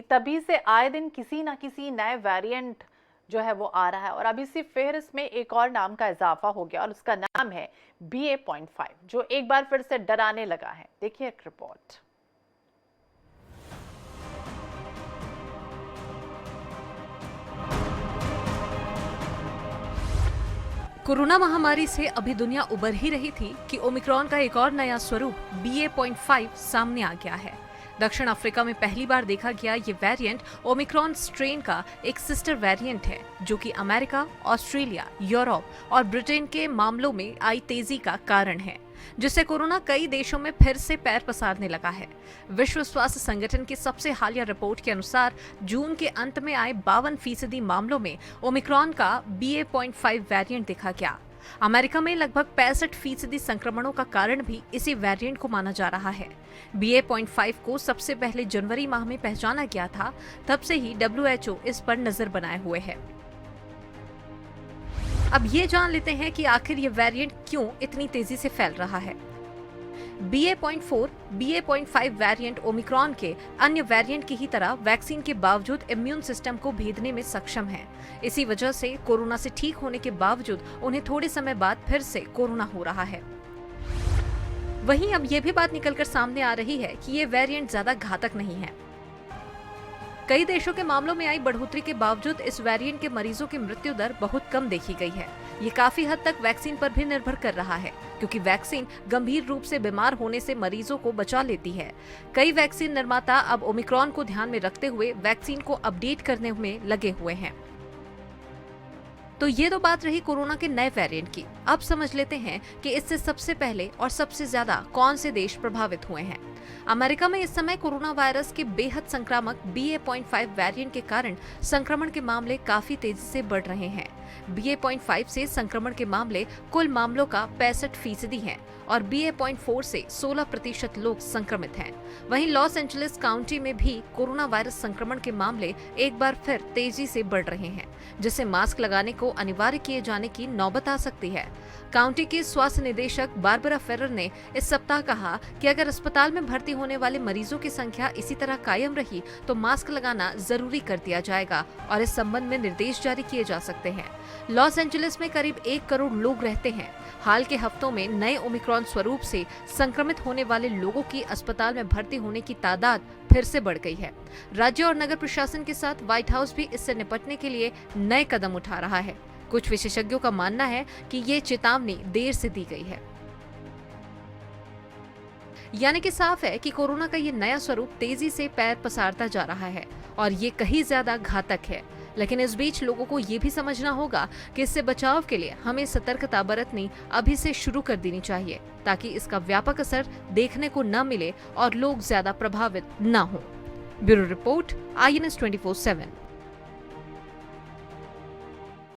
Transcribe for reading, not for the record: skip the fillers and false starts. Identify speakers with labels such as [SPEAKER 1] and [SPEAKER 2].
[SPEAKER 1] तभी से आए दिन किसी ना किसी नए वेरिएंट जो है वो आ रहा है और अब इसी फेहरिस्त में एक और नाम का इजाफा हो गया और उसका नाम है BA.5 जो एक बार फिर से डराने लगा है। देखिए एक रिपोर्ट।
[SPEAKER 2] कोरोना महामारी से अभी दुनिया उबर ही रही थी कि ओमिक्रॉन का एक और नया स्वरूप BA.5 सामने आ गया है। दक्षिण अफ्रीका में पहली बार देखा गया ये वेरिएंट ओमिक्रॉन स्ट्रेन का एक सिस्टर वेरिएंट है, जो कि अमेरिका, ऑस्ट्रेलिया, यूरोप और ब्रिटेन के मामलों में आई तेजी का कारण है, जिससे कोरोना कई देशों में फिर से पैर पसारने लगा है। विश्व स्वास्थ्य संगठन की सबसे हालिया रिपोर्ट के अनुसार जून के अंत में आए 52% मामलों में ओमिक्रॉन का BA.5 वेरिएंट देखा गया। अमेरिका में लगभग 65% संक्रमणों का कारण भी इसी वेरिएंट को माना जा रहा है। BA.5 को सबसे पहले जनवरी माह में पहचाना गया था, तब से ही WHO इस पर नजर बनाए हुए है। अब ये जान लेते हैं कि आखिर ये वेरिएंट क्यों इतनी तेजी से फैल रहा है। BA.4, BA.5 वेरिएंट ओमिक्रॉन के अन्य वेरिएंट की ही तरह वैक्सीन के बावजूद इम्यून सिस्टम को भेदने में सक्षम है। इसी वजह से कोरोना से ठीक होने के बावजूद उन्हें थोड़े समय बाद फिर से कोरोना हो रहा है। वहीं अब ये भी बात निकलकर सामने आ रही है कि ये वेरिएंट ज्यादा घातक नहीं है। कई देशों के मामलों में आई बढ़ोतरी के बावजूद इस वेरिएंट के मरीजों की मृत्यु दर बहुत कम देखी गई है। ये काफी हद तक वैक्सीन पर भी निर्भर कर रहा है, क्योंकि वैक्सीन गंभीर रूप से बीमार होने से मरीजों को बचा लेती है। कई वैक्सीन निर्माता अब ओमिक्रॉन को ध्यान में रखते हुए वैक्सीन को अपडेट करने में लगे हुए हैं। तो ये तो बात रही कोरोना के नए वेरिएंट की। अब समझ लेते हैं कि इससे सबसे पहले और सबसे ज्यादा कौन से देश प्रभावित हुए हैं। अमेरिका में इस समय कोरोना वायरस के बेहद संक्रामक BA.5 वेरिएंट के कारण संक्रमण के मामले काफी तेजी से बढ़ रहे हैं। BA.5 से संक्रमण के मामले कुल मामलों का 65% हैं और BA.4 से 16% लोग संक्रमित हैं। वहीं लॉस एंजलिस काउंटी में भी कोरोना वायरस संक्रमण के मामले एक बार फिर तेजी से बढ़ रहे हैं, जिससे मास्क लगाने को अनिवार्य किए जाने की नौबत आ सकती है। काउंटी की स्वास्थ्य निदेशक बारबरा फेरर ने इस सप्ताह कहा कि अगर अस्पताल में भर्ती होने वाले मरीजों की संख्या इसी तरह कायम रही तो मास्क लगाना जरूरी कर दिया जाएगा और इस संबंध में निर्देश जारी किए जा सकते हैं। लॉस एंजलिस में करीब 1 करोड़ लोग रहते हैं। हाल के हफ्तों में नए ओमिक्रॉन स्वरूप से संक्रमित होने वाले लोगों की अस्पताल में भर्ती होने की तादाद फिर से बढ़ गई है। राज्य और नगर प्रशासन के साथ व्हाइट हाउस भी इससे निपटने के लिए नए कदम उठा रहा है। कुछ विशेषज्ञों का मानना है कि ये चेतावनी देर से दी गई है। यानी कि साफ है कि कोरोना का ये नया स्वरूप तेजी से पैर पसारता जा रहा है और ये कहीं ज्यादा घातक है। लेकिन इस बीच लोगों को ये भी समझना होगा कि इससे बचाव के लिए हमें सतर्कता बरतनी अभी से शुरू कर देनी चाहिए, ताकि इसका व्यापक असर देखने को न मिले और लोग ज्यादा प्रभावित न हो। Bureau report, INS 24/7।